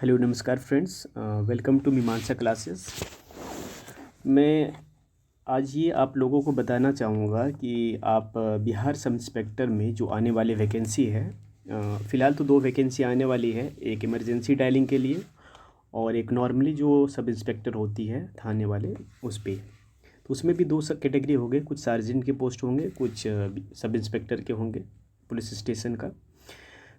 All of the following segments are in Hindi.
हेलो नमस्कार फ्रेंड्स, वेलकम टू मीमांसा क्लासेस। मैं आज ये आप लोगों को बताना चाहूँगा कि आप बिहार सब इंस्पेक्टर में जो आने वाली वैकेंसी है, फ़िलहाल तो दो वैकेंसी आने वाली है। एक इमरजेंसी डायलिंग के लिए और एक नॉर्मली जो सब इंस्पेक्टर होती है थाने वाले उस पे। तो उसमें भी दो सब कैटेगरी होंगे, कुछ सार्जेंट के पोस्ट होंगे, कुछ सब इंस्पेक्टर के होंगे पुलिस स्टेशन का।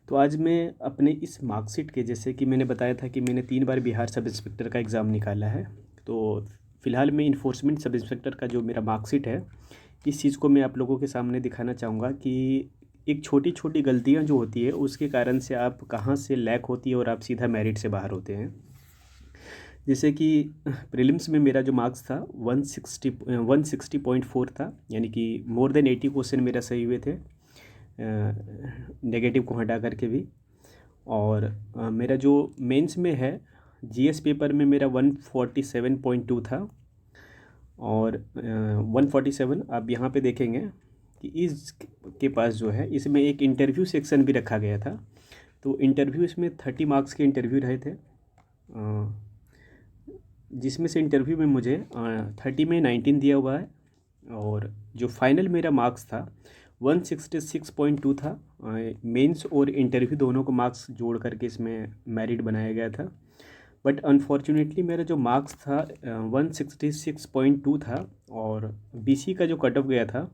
तो आज मैं अपने इस मार्कशीट के, जैसे कि मैंने बताया था कि मैंने 3 बार बिहार सब इंस्पेक्टर का एग्ज़ाम निकाला है, तो फ़िलहाल मैं इन्फोर्समेंट सब इंस्पेक्टर का जो मेरा मार्कशीट है, इस चीज़ को मैं आप लोगों के सामने दिखाना चाहूँगा कि एक छोटी छोटी गलतियाँ जो होती है उसके कारण से आप कहाँ से लैक होती है और आप सीधा मेरिट से बाहर होते हैं। जैसे कि प्रीलिम्स में मेरा जो मार्क्स था 160.4 था, यानी कि मोर देन 80 क्वेश्चन मेरा सही हुए थे, नेगेटिव को हटा करके भी। और मेरा जो मेंस में है जीएस पेपर में मेरा 147.2 था। और 147 आप यहाँ पे देखेंगे कि इस के पास जो है इसमें एक इंटरव्यू सेक्शन भी रखा गया था। तो इंटरव्यू इसमें 30 मार्क्स के इंटरव्यू रहे थे, जिसमें से इंटरव्यू में मुझे 30 में 19 दिया हुआ है। और जो फाइनल मेरा मार्क्स था 166.2 था। मेंस और इंटरव्यू दोनों को मार्क्स जोड़ करके इसमें मेरिट बनाया गया था। बट अनफॉर्चुनेटली मेरा जो मार्क्स था 166.2 था। और बीसी का जो कट ऑफ गया था,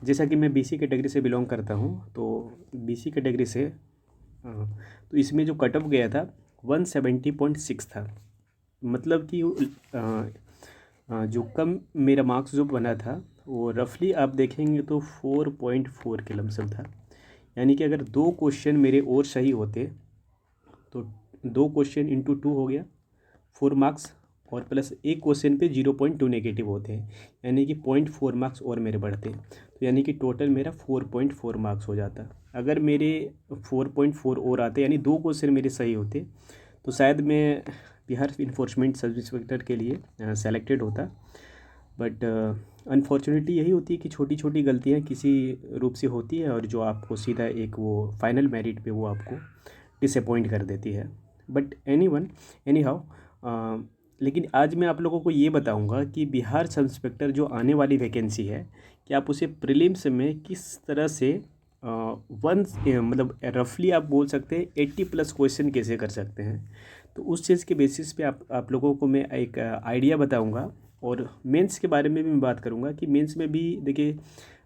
जैसा कि मैं बीसी कैटेगरी से बिलोंग करता हूँ, तो बीसी कैटेगरी से तो इसमें जो कट ऑफ गया था 170.6 था। मतलब कि जो कम मेरा मार्क्स जो बना था वो रफली आप देखेंगे तो 4.4 के लमसम था। यानी कि अगर 2 क्वेश्चन मेरे और सही होते तो 2 क्वेश्चन इंटू 2 हो गया 4 मार्क्स, और प्लस एक क्वेश्चन पे 0.2 नेगेटिव होते हैं, यानी कि 0.4 मार्क्स और मेरे बढ़ते। तो यानी कि टोटल मेरा 4.4 मार्क्स हो जाता। अगर मेरे 4.4 और आते, यानी 2 क्वेश्चन मेरे सही होते, तो शायद मैं बिहार इन्फोर्समेंट सब इंस्पेक्टर के लिए सेलेक्टेड होता। बट अनफॉर्चुनेटली यही होती है कि छोटी छोटी गलतियाँ किसी रूप से होती है और जो आपको सीधा एक वो फाइनल मेरिट पे वो आपको डिसअपॉइंट कर देती है। बट एनी हाउ, लेकिन आज मैं आप लोगों को ये बताऊंगा कि बिहार सब इंस्पेक्टर जो आने वाली वैकेंसी है, कि आप उसे प्रीलिम्स में किस तरह से मतलब रफली आप बोल सकते हैं 80+ क्वेश्चन कैसे कर सकते हैं। तो उस चीज़ के बेसिस पे आप लोगों को मैं एक आइडिया बताऊंगा। और मेंस के बारे में भी मैं बात करूंगा कि मेंस में भी देखिए,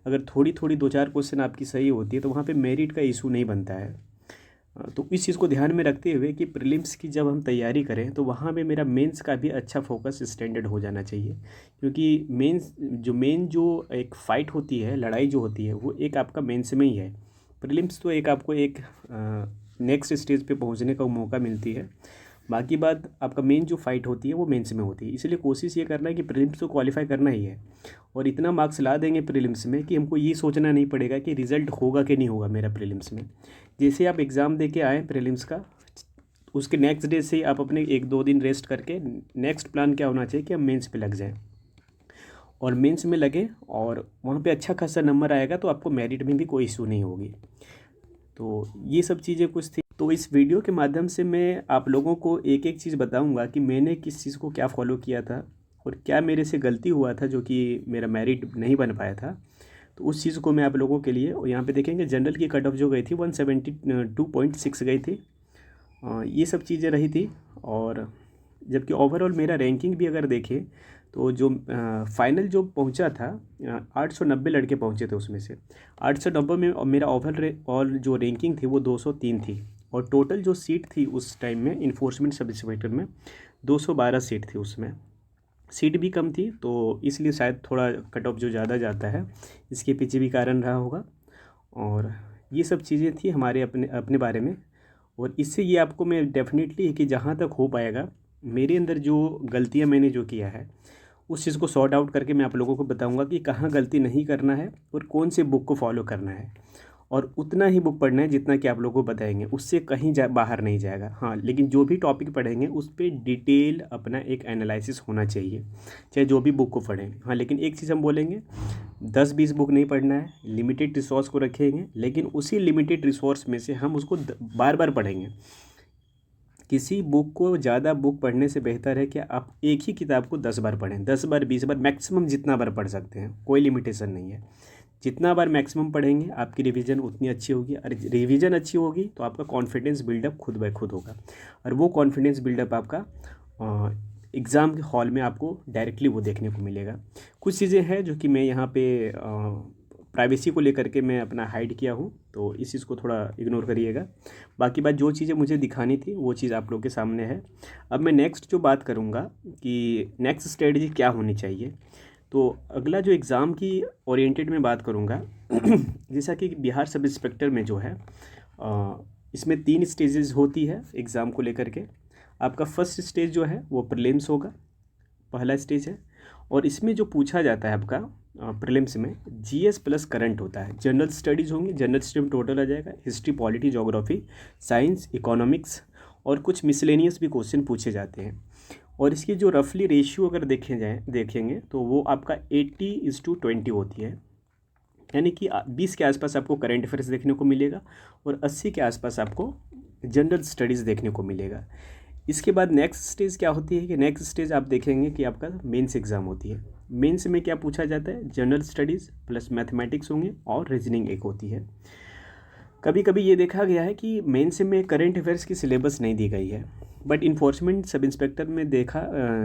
अगर थोड़ी थोड़ी 2-4 क्वेश्चन आपकी सही होती है तो वहाँ पे मेरिट का इशू नहीं बनता है। तो इस चीज़ को ध्यान में रखते हुए कि प्रीलिम्स की जब हम तैयारी करें तो वहाँ पे मेरा मेंस का भी अच्छा फोकस स्टैंडर्ड हो जाना चाहिए। क्योंकि मेन जो एक फ़ाइट होती है, लड़ाई जो होती है, वो एक आपका मेंस में ही है। प्रीलिम्स तो एक आपको एक नेक्स्ट स्टेज पे पहुँचने का मौका मिलती है। बाकी बात आपका मेन जो फाइट होती है वो मेंस में होती है। इसलिए कोशिश ये करना है कि प्रीलिम्स तो क्वालिफाई करना ही है, और इतना मार्क्स ला देंगे प्रीलिम्स में कि हमको ये सोचना नहीं पड़ेगा कि रिज़ल्ट होगा कि नहीं होगा मेरा प्रीलिम्स में। जैसे आप एग्ज़ाम दे के आए प्रीलिम्स का, उसके नेक्स्ट डे से आप अपने 1-2 दिन रेस्ट करके नेक्स्ट प्लान क्या होना चाहिए कि हम मेंस पे लग जाएं, और मेंस में लगे और वहाँ पे अच्छा खासा नंबर आएगा तो आपको मेरिट में भी कोई इशू नहीं होगी। तो ये सब चीज़ें कुछ थी। तो इस वीडियो के माध्यम से मैं आप लोगों को एक एक चीज़ बताऊंगा कि मैंने किस चीज़ को क्या फॉलो किया था और क्या मेरे से गलती हुआ था जो कि मेरा मेरिट नहीं बन पाया था। तो उस चीज़ को मैं आप लोगों के लिए, और यहाँ पे देखेंगे जनरल की कट ऑफ जो गई थी 172.6 गई थी। ये सब चीज़ें रही थी। और जबकि ओवरऑल मेरा रैंकिंग भी अगर देखें तो जो फाइनल जो पहुंचा था 890 लड़के पहुंचे थे, उसमें से 890 में मेरा ओवरऑल जो रैंकिंग थी वो 203 थी। और टोटल जो सीट थी उस टाइम में इन्फोर्समेंट सब इंस्पेक्टर में 212 सीट थी। उसमें सीट भी कम थी, तो इसलिए शायद थोड़ा कट ऑफ जो ज़्यादा जाता है, इसके पीछे भी कारण रहा होगा। और ये सब चीज़ें थी हमारे अपने अपने बारे में। और इससे ये आपको मैं डेफिनेटली कि जहाँ तक हो पाएगा मेरे अंदर जो गलतियाँ मैंने जो किया है उस चीज़ को सॉर्ट आउट करके मैं आप लोगों को बताऊंगा कि कहाँ गलती नहीं करना है और कौन से बुक को फॉलो करना है। और उतना ही बुक पढ़ना है जितना कि आप लोगों को बताएंगे, उससे कहीं बाहर नहीं जाएगा। हाँ, लेकिन जो भी टॉपिक पढ़ेंगे उस पर डिटेल अपना एक एनालिसिस होना चाहिए, चाहे जो भी बुक को पढ़ें। हाँ, लेकिन एक चीज़ हम बोलेंगे, 10-20 बुक नहीं पढ़ना है, लिमिटेड रिसोर्स को रखेंगे, लेकिन उसी लिमिटेड रिसोर्स में से हम उसको बार बार पढ़ेंगे। किसी बुक को ज़्यादा बुक पढ़ने से बेहतर है कि आप एक ही किताब को 10 बार पढ़ें, 10 बार 20 बार मैक्सिमम जितना बार पढ़ सकते हैं, कोई लिमिटेशन नहीं है। जितना बार मैक्सिमम पढ़ेंगे आपकी रिवीजन उतनी अच्छी होगी, और रिवीजन अच्छी होगी तो आपका कॉन्फिडेंस बिल्डअप खुद ब खुद होगा, और वो कॉन्फिडेंस बिल्डअप आपका एग्ज़ाम के हॉल में आपको डायरेक्टली वो देखने को मिलेगा। कुछ चीज़ें हैं जो कि मैं यहाँ पे प्राइवेसी को लेकर के मैं अपना हाइड किया हूँ, तो इस चीज़ को थोड़ा इग्नोर करिएगा। बाकी बात जो चीज़ें मुझे दिखानी थी वो चीज़ आप लोग के सामने है। अब मैं नेक्स्ट जो बात करूँगा कि नेक्स्ट स्ट्रेटजी क्या होनी चाहिए, तो अगला जो एग्ज़ाम की ओरिएंटेड में बात करूँगा जैसा कि बिहार सब इंस्पेक्टर में जो है इसमें 3 स्टेजेस होती है एग्ज़ाम को लेकर के। आपका फर्स्ट स्टेज जो है वो प्रीलिम्स होगा, पहला स्टेज है, और इसमें जो पूछा जाता है आपका प्रीलिम्स में जीएस प्लस करंट होता है। जनरल स्टडीज़ होंगी, जनरल स्टडी टोटल आ जाएगा, history, polity, geography, science, economics और कुछ मिसलेनियस भी क्वेश्चन पूछे जाते हैं। और इसकी जो रफली रेशियो अगर देखेंगे तो वो आपका 80:20 होती है, यानी कि 20 के आसपास आपको करंट अफेयर्स देखने को मिलेगा और 80 के आसपास आपको जनरल स्टडीज़ देखने को मिलेगा। इसके बाद नेक्स्ट स्टेज क्या होती है कि नेक्स्ट स्टेज आप देखेंगे कि आपका मेंस एग्ज़ाम होती है। मेंस में क्या पूछा जाता है, जनरल स्टडीज़ प्लस मैथमेटिक्स होंगे और रीजनिंग एक होती है। कभी कभी ये देखा गया है कि मेंस में करंट अफेयर्स की सिलेबस नहीं दी गई है, बट इन्फोर्समेंट सब इंस्पेक्टर में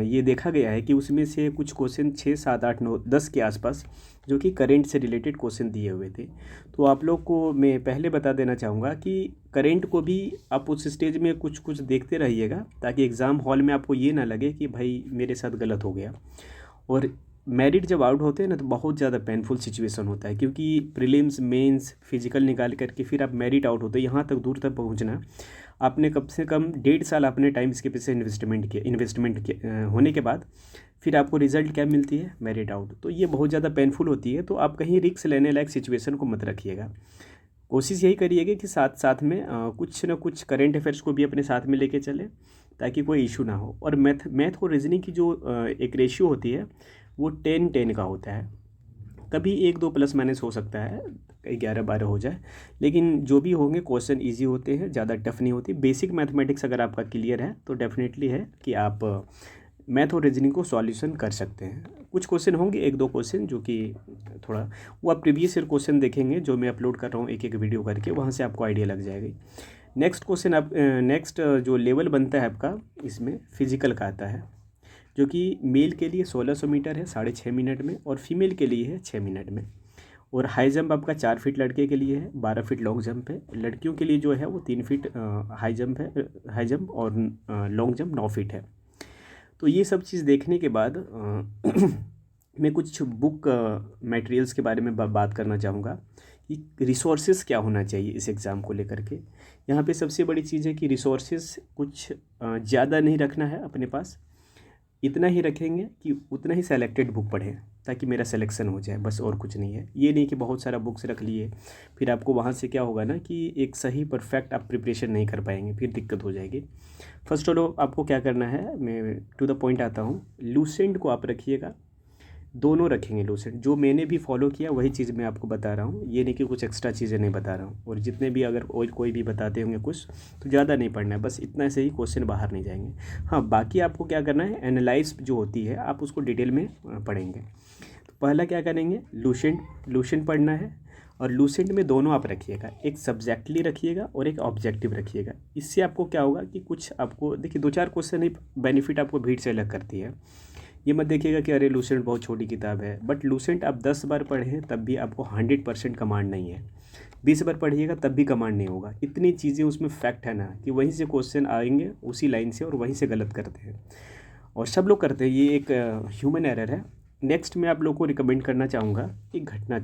ये देखा गया है कि उसमें से कुछ क्वेश्चन 6, 7, 8, 9, 10 के आसपास जो कि करंट से रिलेटेड क्वेश्चन दिए हुए थे। तो आप लोग को मैं पहले बता देना चाहूँगा कि करंट को भी आप उस स्टेज में कुछ कुछ देखते रहिएगा, ताकि एग्ज़ाम हॉल में आपको ये ना लगे कि भाई मेरे साथ गलत हो गया। और मेरिट जब आउट होते हैं ना तो बहुत ज़्यादा पेनफुल सिचुएशन होता है, क्योंकि प्रीलिम्स, मेंस, फिजिकल निकाल करके फिर आप मेरिट आउट होते हैं, यहाँ तक दूर तक पहुँचना आपने कम से कम 1.5 साल अपने टाइम इसके पीछे इन्वेस्टमेंट होने के बाद फिर आपको रिजल्ट क्या मिलती है, मेरिट आउट। तो ये बहुत ज़्यादा पेनफुल होती है, तो आप कहीं रिस्क लेने लायक सिचुएशन को मत रखिएगा। कोशिश यही करिएगा कि साथ साथ में कुछ ना कुछ करंट अफेयर्स को भी अपने साथ में लेके चलें, ताकि कोई इशू ना हो। और मैथ और रीजनिंग की जो एक रेशियो होती है वो 10-10 का होता है। कभी 1-2 प्लस माइनस हो सकता है, 11-12 हो जाए, लेकिन जो भी होंगे क्वेश्चन इजी होते हैं, ज़्यादा टफ नहीं होती। बेसिक मैथमेटिक्स अगर आपका क्लियर है तो डेफिनेटली है कि आप मैथ और रीजनिंग को सॉल्यूशन कर सकते हैं। कुछ क्वेश्चन होंगे, 1-2 क्वेश्चन जो कि थोड़ा वो आप प्रीवियस ईयर क्वेश्चन देखेंगे जो मैं अपलोड कर रहा हूँ एक वीडियो करके, वहाँ से आपको आइडिया लग जाएगी। नेक्स्ट क्वेश्चन आप नेक्स्ट जो लेवल बनता है आपका इसमें फिजिकल का आता है, जो कि मेल के लिए 1600 मीटर है 6.5 मिनट में, और फीमेल के लिए है 6 मिनट में। और हाई जंप आपका 4 फीट लड़के के लिए है, 12 फीट लॉन्ग जंप है। लड़कियों के लिए जो है वो 3 फीट हाई जंप है, हाई जंप, और लॉन्ग जंप 9 फीट है। तो ये सब चीज़ देखने के बाद मैं कुछ बुक मटेरियल्स के बारे में बात करना चाहूँगा कि रिसोर्सेज क्या होना चाहिए इस एग्ज़ाम को लेकर के। यहाँ पे सबसे बड़ी चीज़ है कि रिसोर्सेज कुछ ज़्यादा नहीं रखना है अपने पास, इतना ही रखेंगे कि उतना ही सेलेक्टेड बुक पढ़ें ताकि मेरा सिलेक्शन हो जाए, बस और कुछ नहीं है। ये नहीं कि बहुत सारा बुक्स रख लिए, फिर आपको वहाँ से क्या होगा ना कि एक सही परफेक्ट आप प्रिपरेशन नहीं कर पाएंगे, फिर दिक्कत हो जाएगी। फर्स्ट ऑफ ऑल आपको क्या करना है, मैं टू द पॉइंट आता हूँ। लूसेंट को आप रखिएगा, दोनों रखेंगे लूसेंट। जो मैंने भी फॉलो किया वही चीज़ मैं आपको बता रहा हूँ, ये नहीं कि कुछ एक्स्ट्रा चीज़ें नहीं बता रहा हूँ। और जितने भी अगर कोई भी बताते होंगे कुछ, तो ज़्यादा नहीं पढ़ना है, बस इतना से ही क्वेश्चन बाहर नहीं जाएंगे। हाँ, बाकी आपको क्या करना है, एनालाइज जो होती है आप उसको डिटेल में पढ़ेंगे। तो पहला क्या करेंगे, लूसेंट पढ़ना है। और लूसेंट में दोनों आप रखिएगा, एक सब्जेक्टली रखिएगा और एक ऑब्जेक्टिव रखिएगा। इससे आपको क्या होगा कि कुछ आपको देखिए 2-4 क्वेश्चन ही बेनिफिट आपको भीड़ से अलग करती है। ये मत देखिएगा कि अरे लूसेंट बहुत छोटी किताब है, बट लूसेंट आप 10 बार पढ़ें तब भी आपको 100% कमांड नहीं है। 20 बार पढ़िएगा तब भी कमांड नहीं होगा। इतनी चीज़ें उसमें फैक्ट है ना कि वहीं से क्वेश्चन आएंगे उसी लाइन से, और वहीं से गलत करते हैं, और सब लोग करते हैं, ये एक ह्यूमन एरर है। नेक्स्ट मैं आप लोग को रिकमेंड करना चाहूँगा कि घटना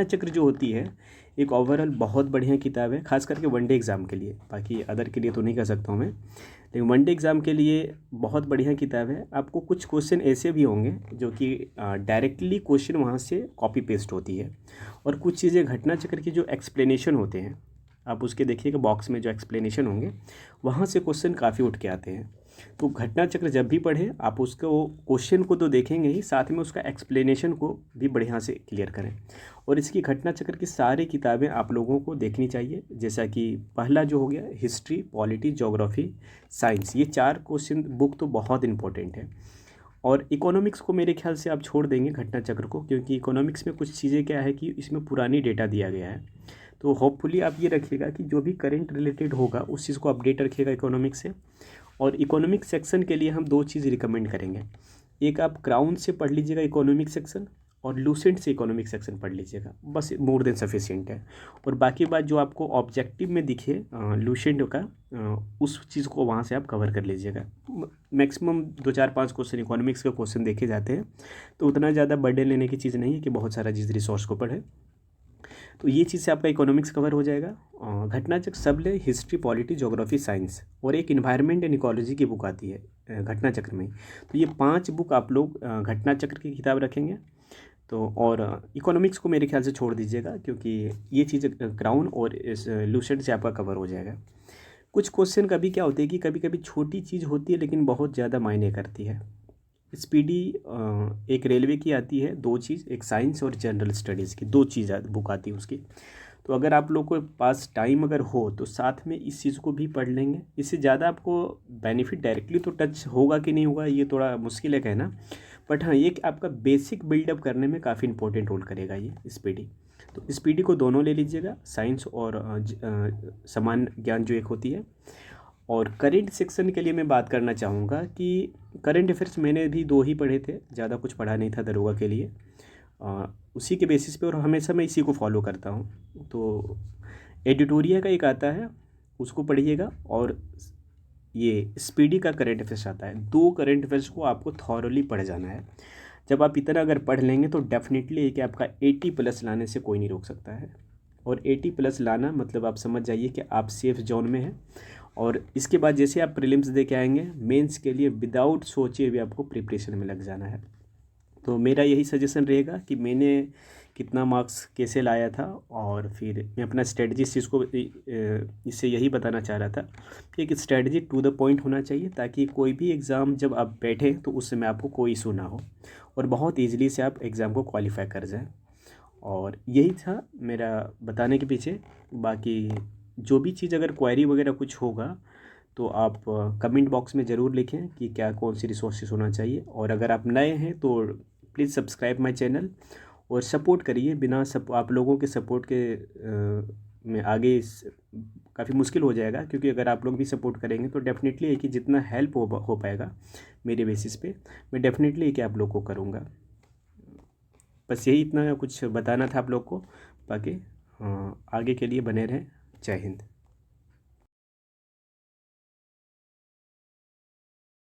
चक्र जो होती है एक ओवरऑल बहुत बढ़िया किताब है, खास करके वनडे एग्ज़ाम के लिए। बाकी अदर के लिए तो नहीं कह सकता हूँ मैं, लेकिन वनडे एग्ज़ाम के लिए बहुत बढ़िया किताब है। आपको कुछ क्वेश्चन ऐसे भी होंगे जो कि डायरेक्टली क्वेश्चन वहाँ से कॉपी पेस्ट होती है, और कुछ चीज़ें घटना चक्र की जो एक्सप्लेनेशन होते हैं आप उसके देखिएगा बॉक्स में जो एक्सप्लेनेशन होंगे वहाँ से क्वेश्चन काफ़ी उठ के आते हैं। तो घटना चक्र जब भी पढ़ें आप उसको क्वेश्चन को तो देखेंगे ही, साथ में उसका एक्सप्लेनेशन को भी बढ़िया से क्लियर करें। और इसकी घटना चक्र की सारी किताबें आप लोगों को देखनी चाहिए, जैसा कि पहला जो हो गया हिस्ट्री, पॉलिटी, ज्योग्राफी, साइंस, ये 4 क्वेश्चन बुक तो बहुत इंपॉर्टेंट है। और इकोनॉमिक्स को मेरे ख्याल से आप छोड़ देंगे घटना चक्र को, क्योंकि इकोनॉमिक्स में कुछ चीज़ें क्या है कि इसमें पुरानी डेटा दिया गया है। तो होपफुली आप ये रखिएगा कि जो भी करंट रिलेटेड होगा उस चीज़ को अपडेट रखिएगा इकोनॉमिक्स से। और इकोनॉमिक सेक्शन के लिए हम 2 चीज़ रिकमेंड करेंगे, एक आप क्राउन से पढ़ लीजिएगा इकोनॉमिक सेक्शन, और लूसेंट से इकोनॉमिक सेक्शन पढ़ लीजिएगा, बस मोर देन सफिशिएंट है। और बाकी बात जो आपको ऑब्जेक्टिव में दिखे लूसेंट का, उस चीज़ को वहाँ से आप कवर कर लीजिएगा। मैक्सिमम 2 4 5 क्वेश्चन इकोनॉमिक्स के क्वेश्चन देखे जाते हैं, तो उतना ज़्यादा बर्डन लेने की चीज़ नहीं है कि बहुत सारा चीज़ रिसोर्स को पढ़े। तो ये चीज़ से आपका इकोनॉमिक्स कवर हो जाएगा। घटना चक्र सब ले, हिस्ट्री, पॉलिटी, ज्योग्राफी, साइंस, और एक इन्वायरमेंट एंड इकोलॉजी की बुक आती है घटना चक्र में। तो ये 5 बुक आप लोग घटना चक्र की किताब रखेंगे। तो और इकोनॉमिक्स को मेरे ख्याल से छोड़ दीजिएगा, क्योंकि ये चीज़ क्राउन और इस लूसेंट से आपका कवर हो जाएगा। कुछ क्वेश्चन कभी क्या होते हैं कि कभी कभी छोटी चीज़ होती है लेकिन बहुत ज़्यादा मायने करती है। स्पीडी एक रेलवे की आती है 2 चीज़, एक साइंस और जनरल स्टडीज़ की 2 चीज़ बुक आती है उसकी। तो अगर आप लोग को पास टाइम अगर हो तो साथ में इस चीज़ को भी पढ़ लेंगे, इससे ज़्यादा आपको बेनिफिट डायरेक्टली तो टच होगा कि नहीं होगा ये थोड़ा मुश्किल है कहना, बट हाँ ये कि आपका बेसिक बिल्डअप करने में काफ़ी इंपॉर्टेंट रोल करेगा ये स्पीडी। तो स्पीडी को दोनों ले लीजिएगा, साइंस और सामान्य ज्ञान जो एक होती है। और करंट सेक्शन के लिए मैं बात करना चाहूँगा कि करंट अफेयर्स मैंने भी 2 ही पढ़े थे, ज़्यादा कुछ पढ़ा नहीं था दरोगा के लिए, उसी के बेसिस पे, और हमेशा मैं इसी को फॉलो करता हूँ। तो एडिटोरिया का एक आता है उसको पढ़िएगा, और ये स्पीडी का करंट अफेयर्स आता है। 2 करंट अफेयर्स को आपको थॉरली पढ़ जाना है। जब आप इतना अगर पढ़ लेंगे तो डेफिनेटली है कि आपका 80+ लाने से कोई नहीं रोक सकता है। और 80+ लाना मतलब आप समझ जाइए कि आप सेफ जोन में हैं। और इसके बाद जैसे आप प्रीलिम्स दे के आएंगे, मेंस के लिए विदाउट सोचे हुए आपको प्रिपरेशन में लग जाना है। तो मेरा यही सजेशन रहेगा कि मैंने कितना मार्क्स कैसे लाया था, और फिर मैं अपना स्ट्रेटजी इसको इससे यही बताना चाह रहा था कि एक स्ट्रेटजी टू द पॉइंट होना चाहिए, ताकि कोई भी एग्ज़ाम जब आप बैठे तो उस समय आपको कोई इशू ना हो, और बहुत ईजिली से आप एग्ज़ाम को क्वालिफाई कर जाएं। और यही था मेरा बताने के पीछे। बाकी जो भी चीज़ अगर क्वेरी वगैरह कुछ होगा तो आप कमेंट बॉक्स में ज़रूर लिखें कि क्या कौन सी रिसोर्सेज होना चाहिए। और अगर आप नए हैं तो प्लीज़ सब्सक्राइब माय चैनल और सपोर्ट करिए। बिना आप लोगों के सपोर्ट के में आगे काफ़ी मुश्किल हो जाएगा, क्योंकि अगर आप लोग भी सपोर्ट करेंगे तो डेफिनेटली है कि जितना हेल्प हो पाएगा मेरे बेसिस पे, मैं डेफिनेटली है कि आप लोग को करूँगा। बस यही इतना कुछ बताना था आप लोग को। बाकी आगे के लिए बने रहें। जय हिंद।